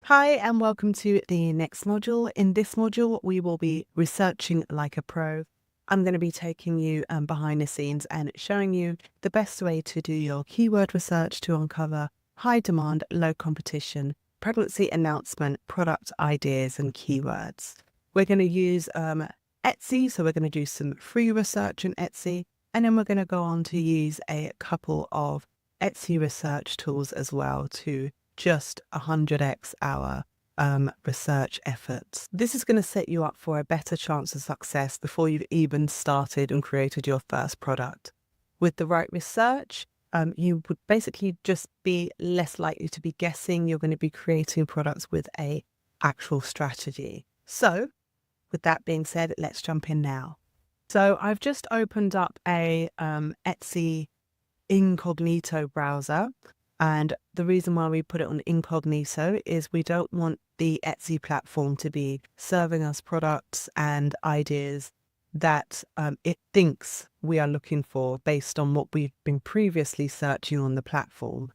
Hi, and welcome to the next module. In this module, we will be researching like a pro. I'm going to be taking you behind the scenes and showing you the best way to do your keyword research to uncover high demand, low competition, pregnancy announcement, product ideas, and keywords. We're going to use Etsy, so we're going to do some free research on Etsy, and then we're going to go on to use a couple of Etsy research tools as well to just 100x our research efforts. This is going to set you up for a better chance of success before you've even started and created your first product. With the right research, you would basically just be less likely to be guessing. You're going to be creating products with a actual strategy. So with that being said, let's jump in now. So I've just opened up a Etsy incognito browser. And the reason why we put it on incognito is we don't want the Etsy platform to be serving us products and ideas that it thinks we are looking for based on what we've been previously searching on the platform.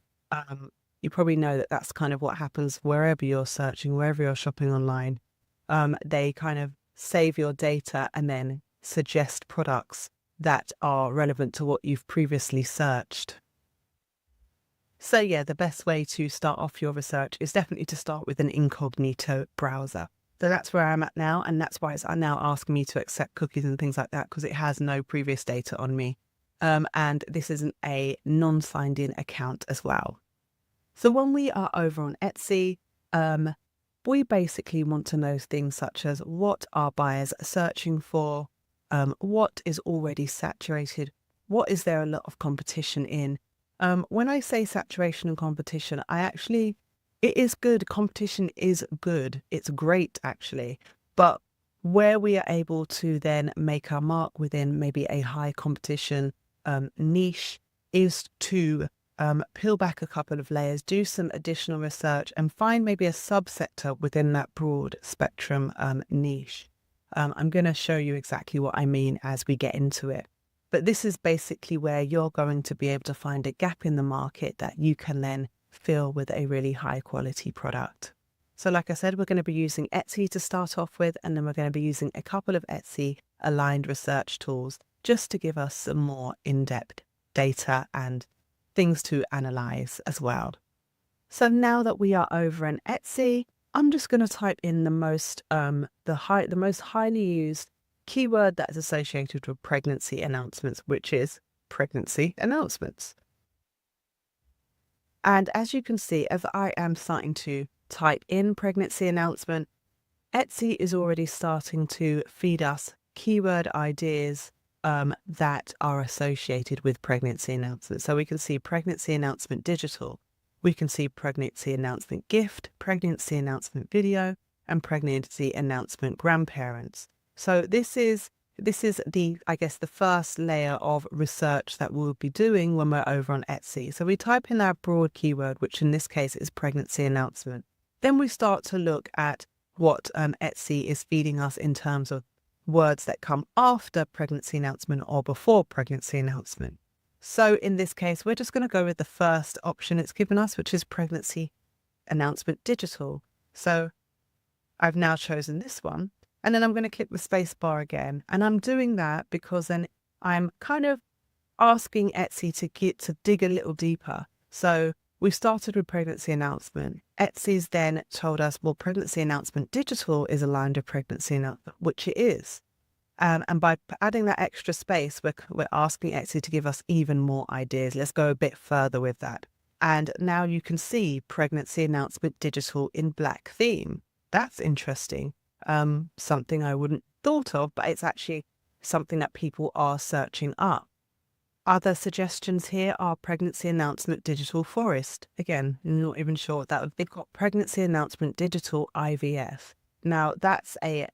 You probably know that that's kind of what happens wherever you're searching, wherever you're shopping online. They kind of save your data and then suggest products that are relevant to what you've previously searched. So yeah, the best way to start off your research is definitely to start with an incognito browser. So that's where I'm at now, and that's why it's now asking me to accept cookies and things like that, because it has no previous data on me. And this isn't a non-signed in account as well. So when we are over on Etsy, we basically want to know things such as what are buyers searching for, what is already saturated, what is there a lot of competition in. When I say saturation and competition, it is good. Competition is good. It's great, actually. But where we are able to then make our mark within maybe a high competition niche is to peel back a couple of layers, do some additional research, and find maybe a subsector within that broad spectrum niche. I'm going to show you exactly what I mean as we get into it. But this is basically where you're going to be able to find a gap in the market that you can then fill with a really high quality product. So like I said, we're going to be using Etsy to start off with, and then we're going to be using a couple of Etsy aligned research tools just to give us some more in-depth data and things to analyze as well. So now that we are over in Etsy, I'm just going to type in the most highly used keyword that is associated with pregnancy announcements, which is pregnancy announcements. And as you can see, as I am starting to type in pregnancy announcement, Etsy is already starting to feed us keyword ideas that are associated with pregnancy announcements. So we can see pregnancy announcement digital, we can see pregnancy announcement gift, pregnancy announcement video, and pregnancy announcement grandparents. So this is the first layer of research that we'll be doing when we're over on Etsy. So we type in our broad keyword, which in this case is pregnancy announcement. Then we start to look at what Etsy is feeding us in terms of words that come after pregnancy announcement or before pregnancy announcement. So in this case, we're just going to go with the first option it's given us, which is pregnancy announcement digital. So I've now chosen this one. And then I'm going to click the space bar again. And I'm doing that because then I'm kind of asking Etsy to dig a little deeper. So we started with pregnancy announcement. Etsy's then told us, well, pregnancy announcement digital is aligned with pregnancy announcement, which it is. And by adding that extra space, we're asking Etsy to give us even more ideas. Let's go a bit further with that. And now you can see pregnancy announcement digital in black theme. That's interesting. Something I wouldn't thought of, but it's actually something that people are searching up. Other suggestions here are pregnancy announcement digital forest. Again, not even sure what that would be. They've got pregnancy announcement digital IVF. Now that's a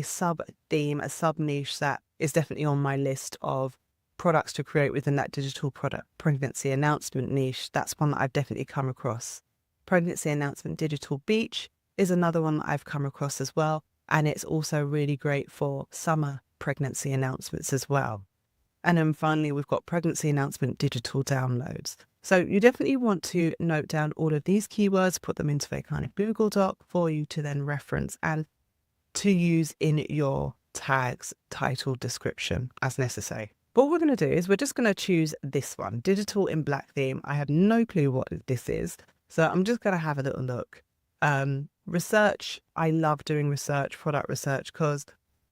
sub theme, a sub niche that is definitely on my list of products to create within that digital product pregnancy announcement niche. That's one that I've definitely come across. Pregnancy announcement digital beach is another one that I've come across as well. And it's also really great for summer pregnancy announcements as well. And then finally, we've got pregnancy announcement digital downloads. So you definitely want to note down all of these keywords, put them into a kind of Google Doc for you to then reference and to use in your tags, title, description as necessary. But what we're going to do is we're just going to choose this one, digital in black theme. I have no clue what this is, so I'm just going to have a little look. Research. I love doing research, product research, because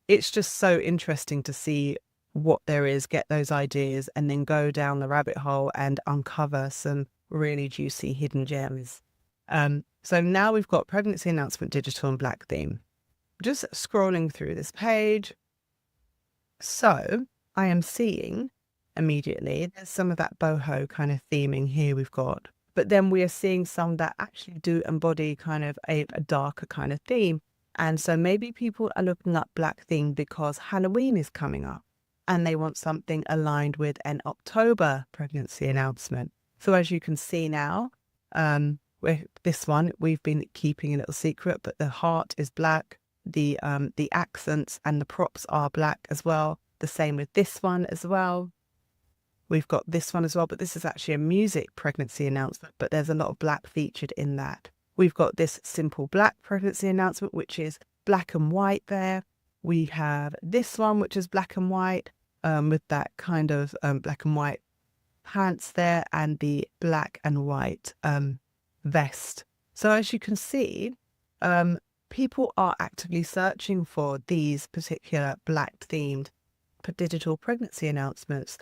it's just so interesting to see what there is, get those ideas, and then go down the rabbit hole and uncover some really juicy hidden gems. So now we've got pregnancy announcement, digital and black theme. Just scrolling through this page. So I am seeing immediately there's some of that boho kind of theming here we've got, but then we are seeing some that actually do embody kind of a darker kind of theme. And so maybe people are looking up black theme because Halloween is coming up and they want something aligned with an October pregnancy announcement. So as you can see now, with this one, we've been keeping a little secret, but the heart is black. The accents and the props are black as well. The same with this one as well. We've got this one as well, but this is actually a music pregnancy announcement, but there's a lot of black featured in that. We've got this simple black pregnancy announcement, which is black and white there. We have this one, which is black and white, with that kind of black and white pants there and the black and white vest. So as you can see, people are actively searching for these particular black themed digital pregnancy announcements.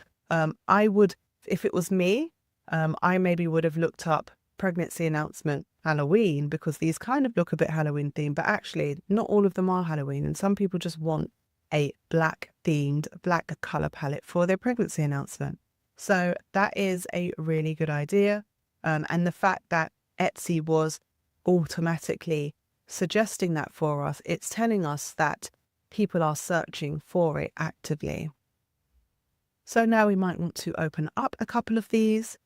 I would, if it was me, I maybe would have looked up pregnancy announcement Halloween, because these kind of look a bit Halloween themed, but actually not all of them are Halloween. And some people just want a black themed, black color palette for their pregnancy announcement. So that is a really good idea. And the fact that Etsy was automatically suggesting that for us, it's telling us that people are searching for it actively. So now we might want to open up a couple of these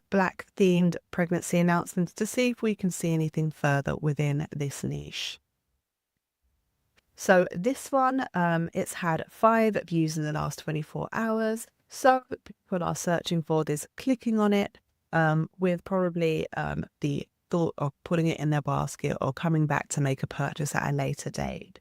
black themed pregnancy announcements to see if we can see anything further within this niche. So this one, it's had 5 views in the last 24 hours. So people are searching for this, clicking on it with probably the thought of putting it in their basket or coming back to make a purchase at a later date.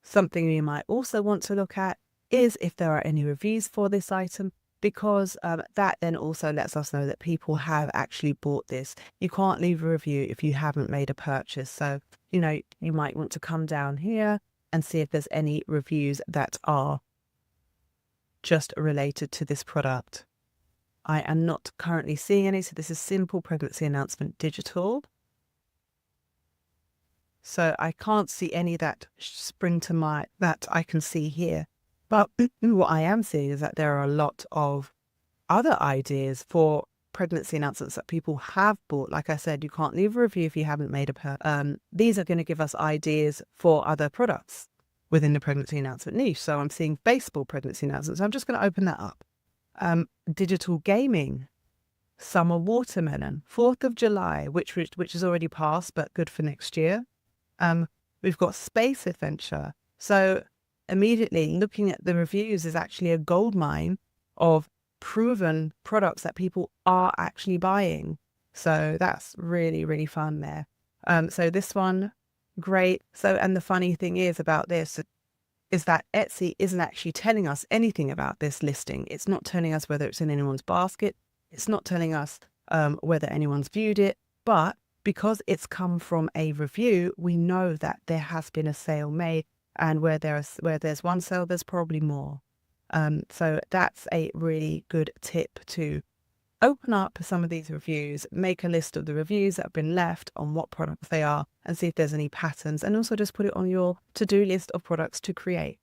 Something you might also want to look at is if there are any reviews for this item, because that then also lets us know that people have actually bought this. You can't leave a review if you haven't made a purchase. So, you know, you might want to come down here and see if there's any reviews that are just related to this product. I am not currently seeing any, so this is simple pregnancy announcement digital. So I can't see any that spring to mind that I can see here. But what I am seeing is that there are a lot of other ideas for pregnancy announcements that people have bought. Like I said, you can't leave a review if you haven't made a these are going to give us ideas for other products within the pregnancy announcement niche. So I'm seeing baseball pregnancy announcements. I'm just going to open that up. Digital gaming, summer watermelon, 4th of July, which is already passed, but good for next year. We've got space adventure. So immediately looking at the reviews is actually a goldmine of proven products that people are actually buying. So that's really, really fun there. So this one, great. So, and the funny thing is about this is that Etsy isn't actually telling us anything about this listing. It's not telling us whether it's in anyone's basket. It's not telling us whether anyone's viewed it, but because it's come from a review, we know that there has been a sale made, and where there's one sale, there's probably more. So that's a really good tip to open up some of these reviews, make a list of the reviews that have been left on what products they are, and see if there's any patterns, and also just put it on your to-do list of products to create.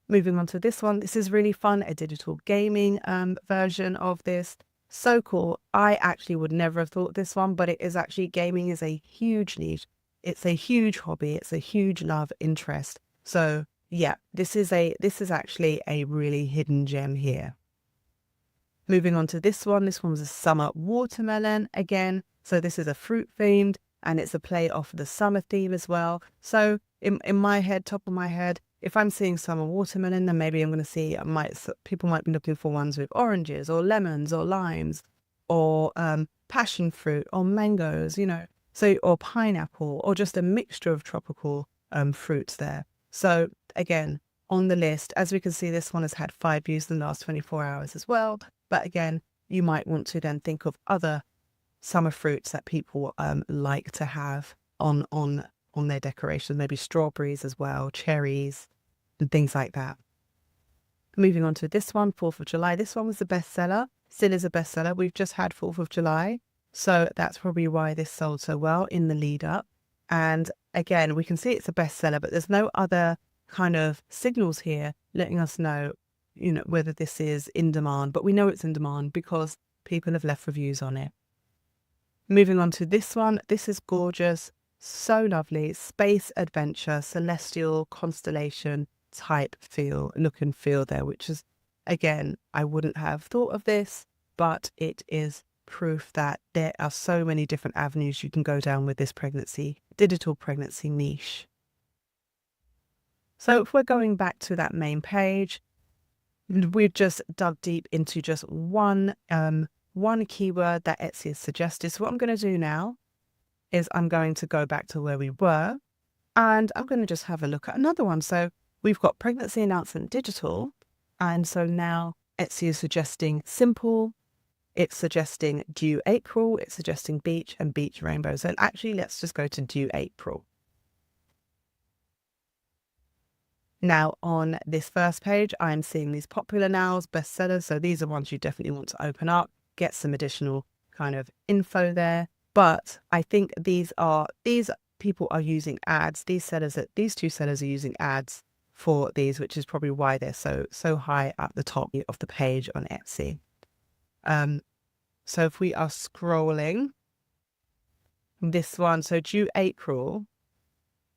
Moving on to this one, this is really fun, a digital gaming version of this. So cool. I actually would never have thought this one, but it is actually, gaming is a huge niche. It's a huge hobby. It's a huge love interest. So yeah, this is actually a really hidden gem here. Moving on to this one was a summer watermelon again. So this is a fruit themed, and it's a play off the summer theme as well. So in my head, top of my head, if I'm seeing summer watermelon, then maybe I'm going to see, people might be looking for ones with oranges or lemons or limes. or passion fruit or mangoes, so, or pineapple, or just a mixture of tropical fruits there. So again, on the list, as we can see, this one has had 5 views in the last 24 hours as well. But again, you might want to then think of other summer fruits that people like to have on their decorations, maybe strawberries as well, cherries, and things like that. Moving on to this one, 4th of July. This one was the bestseller, still is a bestseller. We've just had 4th of July, so that's probably why this sold so well in the lead up. And again, we can see it's a bestseller, but there's no other kind of signals here letting us know, whether this is in demand. But we know it's in demand because people have left reviews on it. Moving on to this one. This is gorgeous, so lovely. Space adventure, celestial constellation type look and feel there, which is, again, I wouldn't have thought of this, but it is proof that there are so many different avenues you can go down with this digital pregnancy niche. So if we're going back to that main page, we've just dug deep into just one keyword that Etsy has suggested. So what I'm going to do now is I'm going to go back to where we were, and I'm going to just have a look at another one. So we've got pregnancy announcement digital. And so now Etsy is suggesting simple, it's suggesting due April, it's suggesting beach and beach rainbow. So actually, let's just go to due April. Now on this first page, I'm seeing these popular nows, bestsellers. So these are ones you definitely want to open up, get some additional kind of info there. But I think these people are using ads. These two sellers are using ads for these, which is probably why they're so high at the top of the page on Etsy. So if we are scrolling this one, so due April,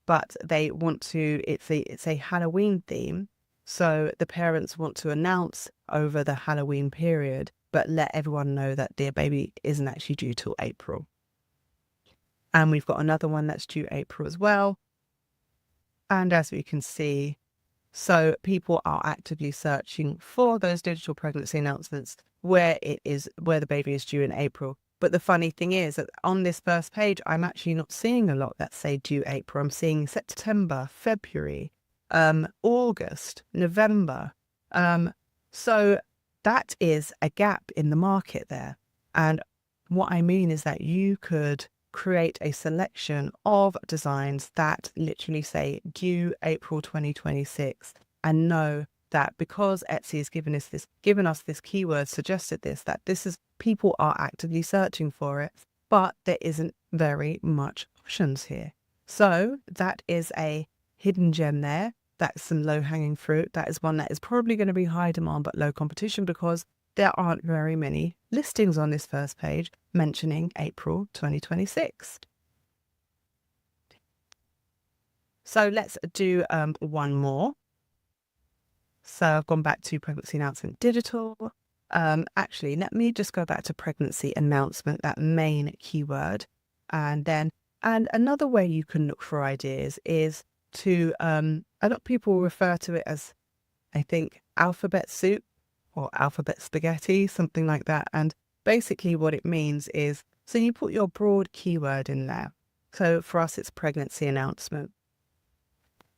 but they want to, it's a Halloween theme. So the parents want to announce over the Halloween period, but let everyone know that their baby isn't actually due till April. And we've got another one that's due April as well. And as we can see, so people are actively searching for those digital pregnancy announcements where the baby is due in April. But the funny thing is that on this first page, I'm actually not seeing a lot that say due April. I'm seeing September, February, August, November. So that is a gap in the market there. And what I mean is that you could create a selection of designs that literally say due April 2026 and know that because Etsy has given us this keyword, suggested that people are actively searching for it, but there isn't very much options here. So that is a hidden gem there. That's some low-hanging fruit. That is one that is probably going to be high demand but low competition because there aren't very many listings on this first page mentioning April 2026. So let's do one more. So I've gone back to pregnancy announcement digital. Actually, let me just go back to pregnancy announcement, that main keyword. And another way you can look for ideas is to, a lot of people refer to it as, I think, alphabet soup or alphabet spaghetti, something like that. And basically what it means is, so you put your broad keyword in there. So for us, it's pregnancy announcement.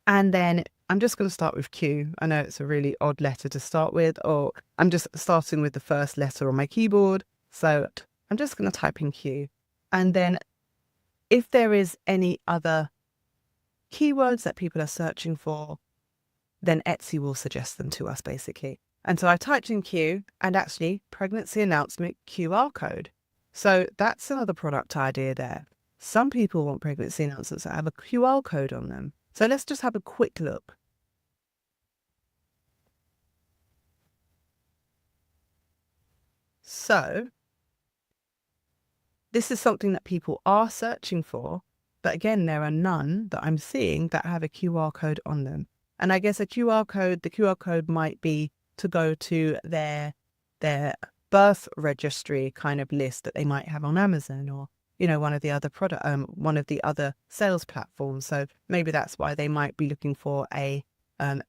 And then I'm just going to start with Q. I know it's a really odd letter to start with, or I'm just starting with the first letter on my keyboard. So I'm just going to type in Q. And then if there is any other keywords that people are searching for, then Etsy will suggest them to us basically. And so I typed in Q and actually pregnancy announcement QR code. So that's another product idea there. Some people want pregnancy announcements that have a QR code on them. So let's just have a quick look. So this is something that people are searching for, but again, there are none that I'm seeing that have a QR code on them. And I guess the QR code might be to go to their birth registry kind of list that they might have on Amazon or, one of the other sales platforms. So maybe that's why they might be looking for a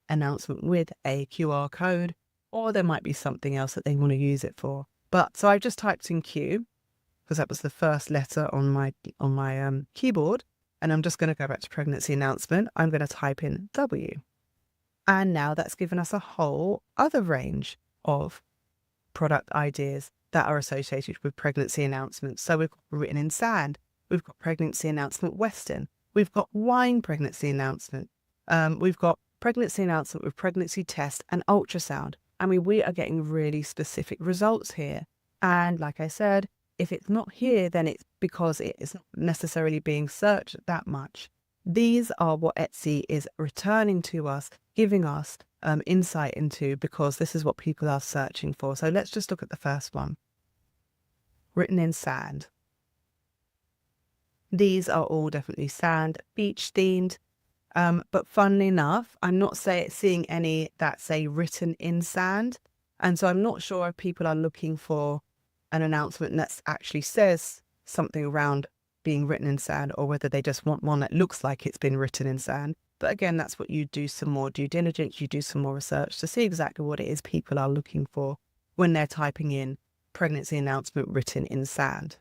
announcement with a QR code, or there might be something else that they want to use it for. But so I've just typed in Q because that was the first letter on my keyboard. And I'm just going to go back to pregnancy announcement. I'm going to type in W. And now that's given us a whole other range of product ideas that are associated with pregnancy announcements. So we've got written in sand, we've got pregnancy announcement Western, we've got wine pregnancy announcement, we've got pregnancy announcement with pregnancy test and ultrasound. I mean, we are getting really specific results here. And like I said, if it's not here, then it's because it is not necessarily being searched that much. These are what Etsy is returning to us, giving us insight into, because this is what people are searching for. So let's just look at the first one. Written in sand. These are all definitely sand, beach themed. But funnily enough, I'm not seeing any that say written in sand. And so I'm not sure if people are looking for an announcement that actually says something around being written in sand, or whether they just want one that looks like it's been written in sand. But again, that's what you do some more due diligence, you do some more research to see exactly what it is people are looking for when they're typing in pregnancy announcement written in sand.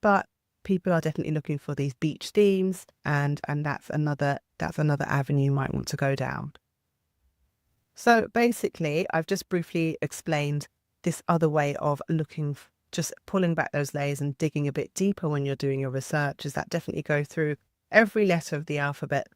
But people are definitely looking for these beach themes, and that's another avenue you might want to go down. So basically, I've just briefly explained this other way of looking, just pulling back those layers and digging a bit deeper when you're doing your research, is that definitely go through every letter of the alphabet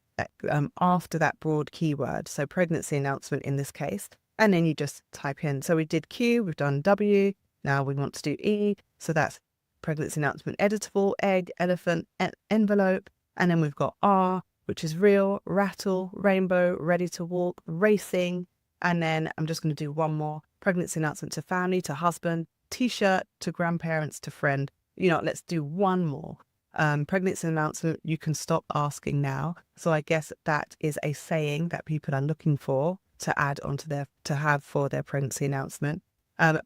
after that broad keyword. So pregnancy announcement in this case, and then you just type in. So we did Q, we've done W, now we want to do E. So that's pregnancy announcement editable, egg, elephant, envelope. And then we've got R, which is real, rattle, rainbow, ready to walk, racing. And then I'm just going to do one more. Pregnancy announcement to family, to husband, t-shirt, to grandparents, to friend. Let's do one more. Pregnancy announcement, you can stop asking now. So I guess that is a saying that people are looking for to add onto to have for their pregnancy announcement.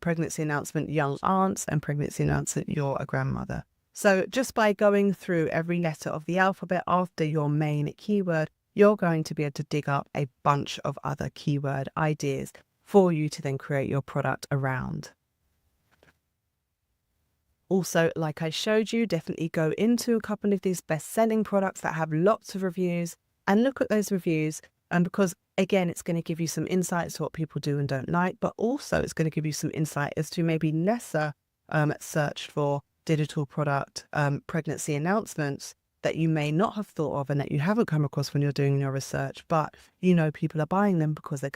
Pregnancy announcement, young aunts, and pregnancy announcement, you're a grandmother. So just by going through every letter of the alphabet after your main keyword, you're going to be able to dig up a bunch of other keyword ideas for you to then create your product around. Also, like I showed you, definitely go into a couple of these best-selling products that have lots of reviews and look at those reviews. Because again, it's going to give you some insights to what people do and don't like, but also it's going to give you some insight as to maybe lesser searched for digital product pregnancy announcements that you may not have thought of and that you haven't come across when you're doing your research, but people are buying them because they're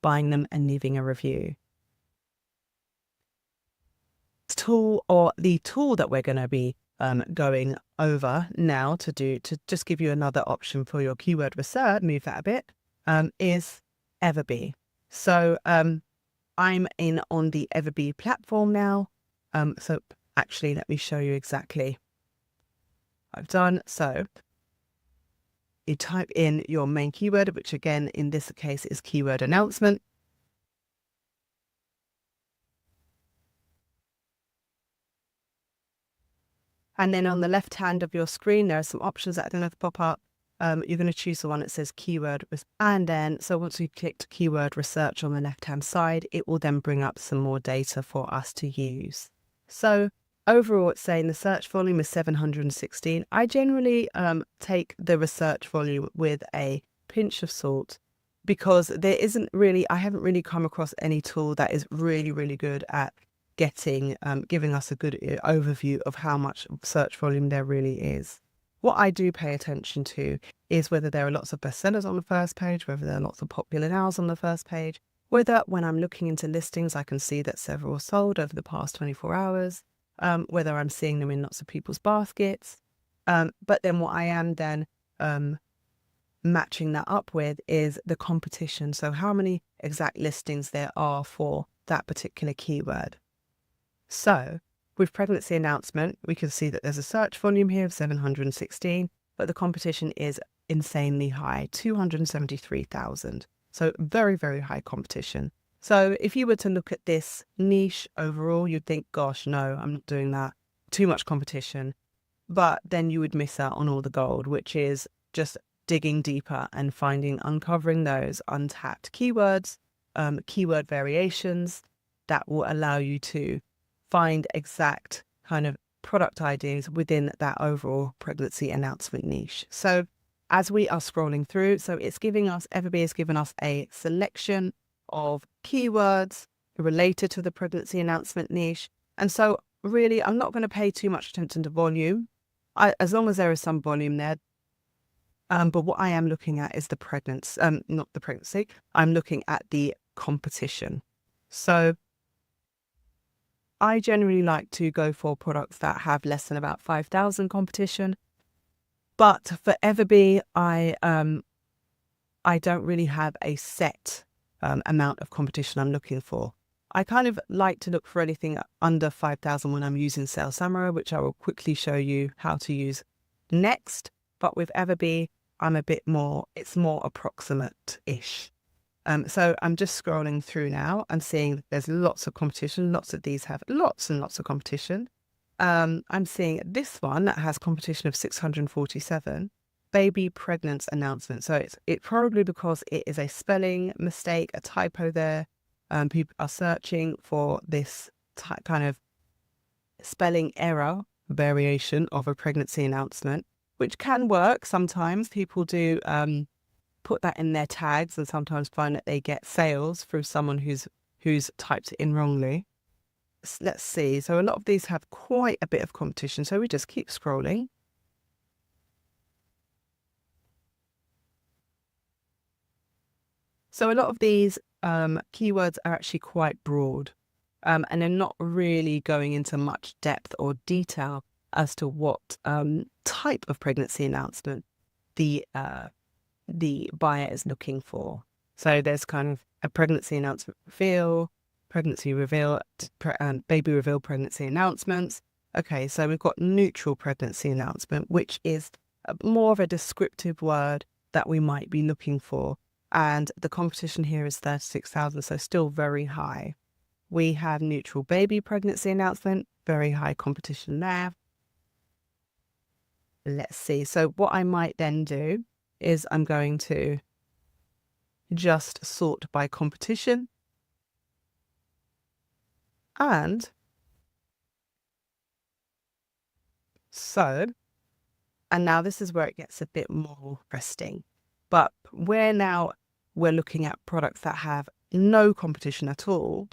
buying them and leaving a review. The tool that we're going to be going over now to just give you another option for your keyword research, move that a bit, is Everbee. So I'm in on the Everbee platform now. So actually, let me show you exactly what I've done. So you type in your main keyword, which again, in this case is keyword announcement. And then on the left hand of your screen, there are some options that are going to pop up. You're going to choose the one that says keyword. And then, so once you've clicked keyword research on the left hand side, it will then bring up some more data for us to use. So overall, it's saying the search volume is 716. I generally take the research volume with a pinch of salt, because I haven't really come across any tool that is really, really good at giving us a good overview of how much search volume there really is. What I do pay attention to is whether there are lots of bestsellers on the first page, whether there are lots of popular nows on the first page, whether when I'm looking into listings, I can see that several sold over the past 24 hours, whether I'm seeing them in lots of people's baskets. But then what I am then matching that up with is the competition. So how many exact listings there are for that particular keyword. So with pregnancy announcement, we can see that there's a search volume here of 716, but the competition is insanely high, 273,000. So very, very high competition. So if you were to look at this niche overall, you'd think, gosh, no, I'm not doing that. Too much competition. But then you would miss out on all the gold, which is just digging deeper and uncovering those untapped keywords, keyword variations, that will allow you to find exact kind of product ideas within that overall pregnancy announcement niche. So as we are scrolling through, so it's giving us, Everbee has given us a selection of keywords related to the pregnancy announcement niche. And so really, I'm not going to pay too much attention to volume, as long as there is some volume there. But what I am looking at is the pregnancy, not the pregnancy. I'm looking at the competition. So I generally like to go for products that have less than about 5,000 competition. But for Everbee, I don't really have a set amount of competition I'm looking for. I kind of like to look for anything under 5,000 when I'm using Sales Samurai, which I will quickly show you how to use next. But with Everbee, I'm a bit more, it's more approximate-ish. So I'm just scrolling through now and seeing there's lots of competition. Lots of these have lots and lots of competition. I'm seeing this one that has competition of 647, baby pregnancy announcement. So it's probably because it is a spelling mistake, a typo there. People are searching for this kind of spelling error variation of a pregnancy announcement, which can work. Sometimes people do put that in their tags and sometimes find that they get sales through someone who's typed it in wrongly. Let's see. So a lot of these have quite a bit of competition. So we just keep scrolling. So a lot of these keywords are actually quite broad, and they're not really going into much depth or detail as to what type of pregnancy announcement the buyer is looking for. So there's kind of a pregnancy announcement reveal, pregnancy reveal, baby reveal pregnancy announcements. Okay, so we've got neutral pregnancy announcement, which is more of a descriptive word that we might be looking for. And the competition here is 36,000, so still very high. We have neutral baby pregnancy announcement, very high competition there. Let's see. So what I might then do is I'm going to just sort by competition. And now this is where it gets a bit more interesting. But we're looking at products that have no competition at all.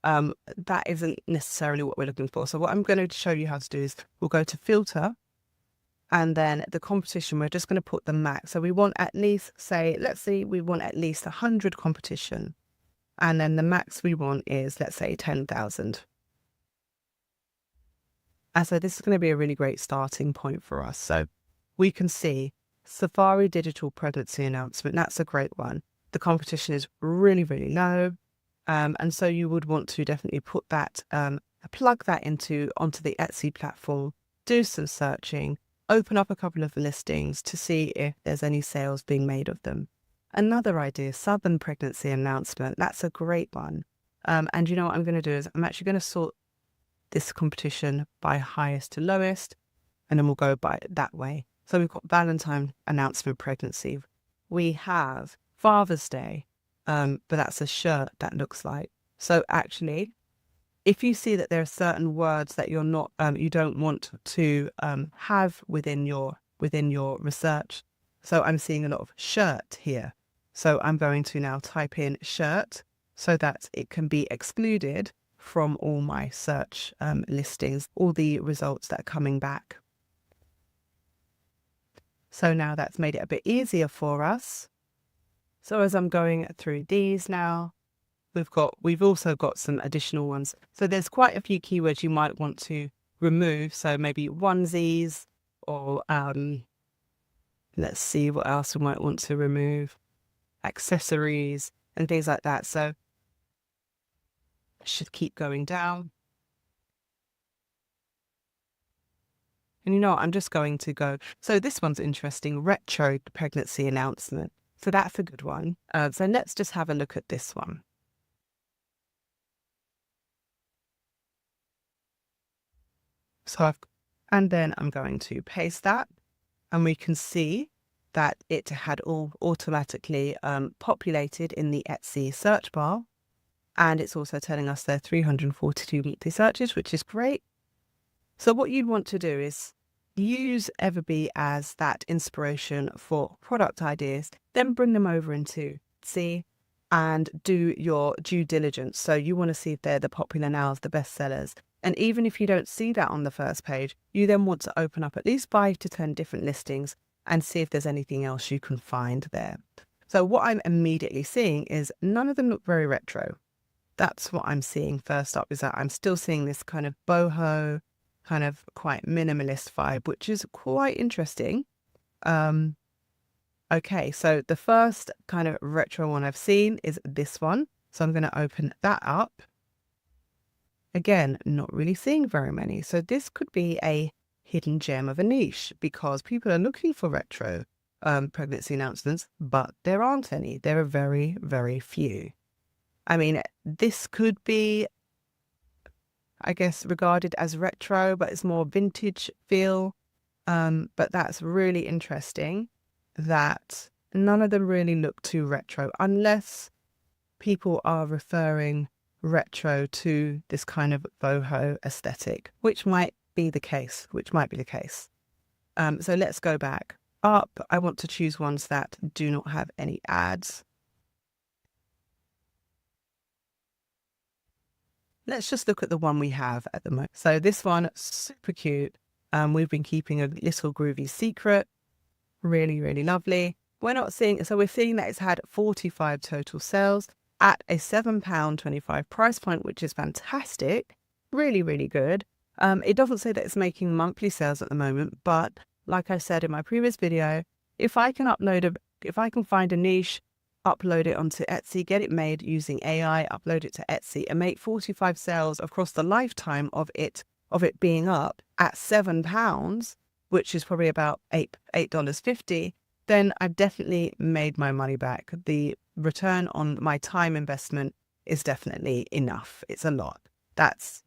That isn't necessarily what we're looking for. So what I'm going to show you how to do is we'll go to filter, and then the competition, we're just going to put the max. So we want at least, let's say we want at least 100 competition. And then the max we want is, let's say, 10,000. And so this is going to be a really great starting point for us. So we can see Safari Digital Pregnancy Announcement. That's a great one. The competition is really, really low. And so you would want to definitely put that, plug that onto the Etsy platform, do some searching, open up a couple of listings to see if there's any sales being made of them. Another idea, Southern Pregnancy Announcement. That's a great one. And you know what I'm going to do is I'm actually going to sort this competition by highest to lowest, and then we'll go by that way. So we've got Valentine Announcement Pregnancy. We have Father's Day, but that's a shirt that looks like. So actually, if you see that there are certain words that you're not, you don't want to have within your research. So I'm seeing a lot of shirt here. So I'm going to now type in shirt so that it can be excluded from all my search listings, all the results that are coming back. So now that's made it a bit easier for us. So as I'm going through these now, we've also got some additional ones. So there's quite a few keywords you might want to remove. So maybe onesies, or let's see what else we might want to remove. Accessories and things like that. So I should keep going down. And you know what, I'm just going to go. So this one's interesting, retro pregnancy announcement. So that's a good one. So let's just have a look at this one. And then I'm going to paste that, and we can see that it had all automatically populated in the Etsy search bar. And it's also telling us there are 342 monthly searches, which is great. So what you'd want to do is use Everbee as that inspiration for product ideas, then bring them over into Etsy and do your due diligence. So you want to see if they're the popular nows, the best sellers. And even if you don't see that on the first page, you then want to open up at least 5 to 10 different listings and see if there's anything else you can find there. So what I'm immediately seeing is none of them look very retro. That's what I'm seeing first up, is that I'm still seeing this kind of boho, kind of quite minimalist vibe, which is quite interesting. Okay, so the first kind of retro one I've seen is this one. So I'm going to open that up. Again, not really seeing very many. So this could be a hidden gem of a niche because people are looking for retro pregnancy announcements, but there aren't any. There are very, very few. I mean, this could be, I guess, regarded as retro, but it's more vintage feel. But that's really interesting that none of them really look too retro, unless people are referring retro to this kind of boho aesthetic, which might be the case, So let's go back up. I want to choose ones that do not have any ads. Let's just look at the one we have at the moment. So this one, super cute. We've been keeping a little groovy secret. Really, really lovely. We're seeing that it's had 45 total sales at a £7.25 price point, which is fantastic. Really, really good. It doesn't say that it's making monthly sales at the moment, but like I said in my previous video, if I can find a niche, upload it onto Etsy, get it made using AI, upload it to Etsy and make 45 sales across the lifetime of it being up at £7, which is probably about $8.50, then I've definitely made my money back. The return on my time investment is definitely enough. It's a lot. That's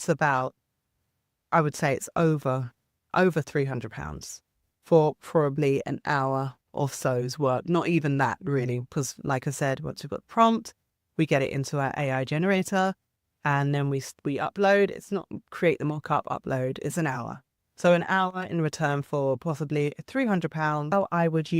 about, I would say it's over £300 for probably an hour or so's work. Not even that really, because like I said, once we've got the prompt, we get it into our AI generator and then we upload. It's not create the mock-up, upload. It's an hour. So an hour in return for possibly £300.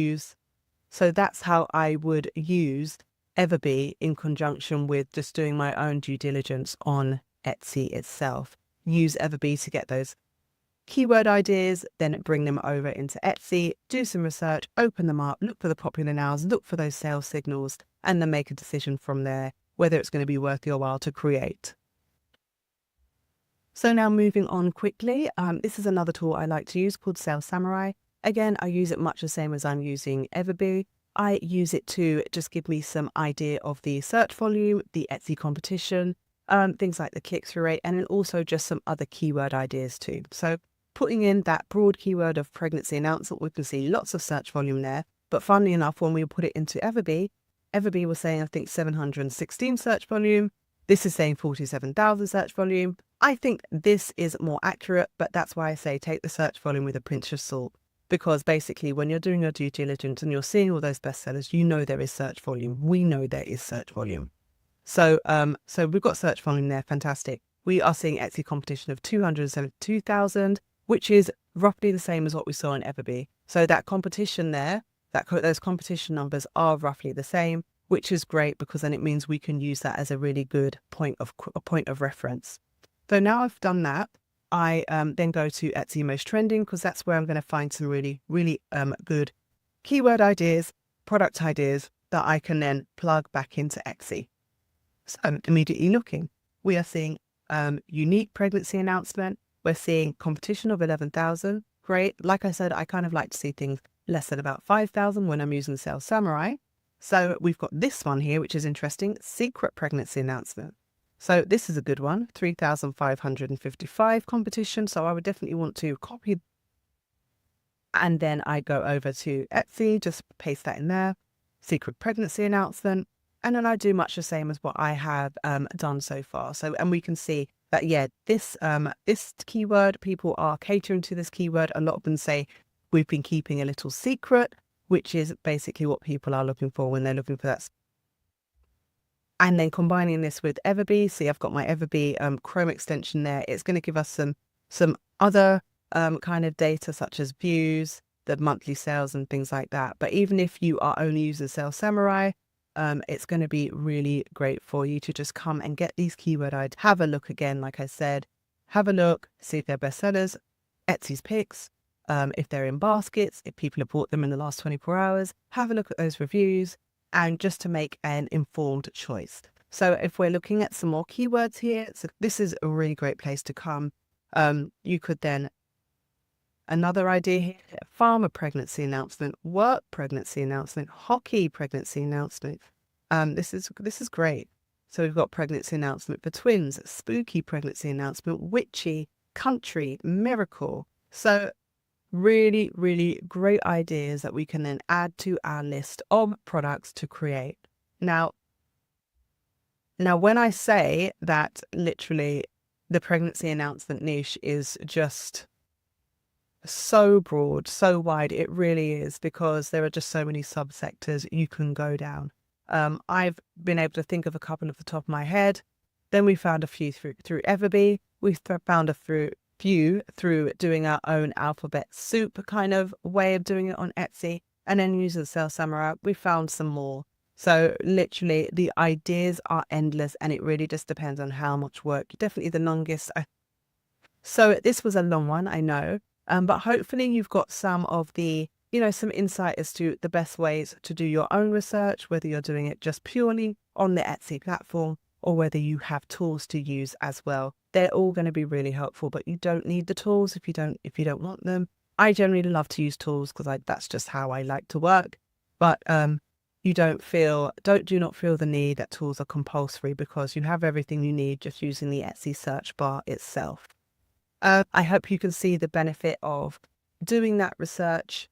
So that's how I would use Everbee in conjunction with just doing my own due diligence on Etsy itself. Use Everbee to get those keyword ideas, then bring them over into Etsy, do some research, open them up, look for the popular nows, look for those sales signals, and then make a decision from there whether it's going to be worth your while to create. So now moving on quickly, this is another tool I like to use called Sales Samurai. Again, I use it much the same as I'm using Everbee. I use it to just give me some idea of the search volume, the Etsy competition, things like the click-through rate, and then also just some other keyword ideas too. So putting in that broad keyword of pregnancy announcement, we can see lots of search volume there. But funnily enough, when we put it into Everbee was saying, I think 716 search volume. This is saying 47,000 search volume. I think this is more accurate, but that's why I say take the search volume with a pinch of salt. Because basically when you're doing your due diligence and you're seeing all those bestsellers, you know there is search volume. We know there is search volume. So we've got search volume there. Fantastic. We are seeing Etsy competition of 272,000, which is roughly the same as what we saw in Everbee. So that competition there, those competition numbers are roughly the same, which is great because then it means we can use that as a really good point of reference. So now I've done that, I then go to Etsy Most Trending because that's where I'm going to find some really, really good keyword ideas, product ideas that I can then plug back into Etsy. So I'm immediately looking. We are seeing unique pregnancy announcement. We're seeing competition of 11,000. Great. Like I said, I kind of like to see things less than about 5,000 when I'm using Sales Samurai. So we've got this one here, which is interesting. Secret pregnancy announcement. So this is a good one. 3,555 competition. So I would definitely want to copy. And then I go over to Etsy, just paste that in there. Secret pregnancy announcement. And then I do much the same as what I have done so far. So, and we can see that, yeah, this keyword, people are catering to this keyword. A lot of them say we've been keeping a little secret, which is basically what people are looking for when they're looking for that And then combining this with Everbee. See, I've got my Everbee Chrome extension there. It's going to give us some other kind of data such as views, the monthly sales and things like that. But even if you are only using Sales Samurai, it's going to be really great for you to just come and get these keyword IDs. Have a look again, like I said, have a look, see if they're bestsellers, Etsy's picks, if they're in baskets, if people have bought them in the last 24 hours, have a look at those reviews, and just to make an informed choice. So if we're looking at some more keywords here, so this is a really great place to come. You could then, another idea here, farmer pregnancy announcement, work pregnancy announcement, hockey pregnancy announcement. This is great. So we've got pregnancy announcement for twins, spooky pregnancy announcement, witchy, country, miracle. So really, really great ideas that we can then add to our list of products to create. Now, when I say that literally the pregnancy announcement niche is just so broad, so wide, it really is, because there are just so many subsectors you can go down. I've been able to think of a couple off the top of my head. Then we found a few through Everbee. We found a few through doing our own alphabet soup kind of way of doing it on Etsy. And then using Sales Samurai, we found some more. So literally the ideas are endless, and it really just depends on how much work. Definitely the longest. So this was a long one, I know. But hopefully you've got some of the, some insight as to the best ways to do your own research, whether you're doing it just purely on the Etsy platform or whether you have tools to use as well. They're all going to be really helpful, but you don't need the tools if you don't want them. I generally love to use tools because that's just how I like to work. But you do not feel the need that tools are compulsory, because you have everything you need just using the Etsy search bar itself. I hope you can see the benefit of doing that research,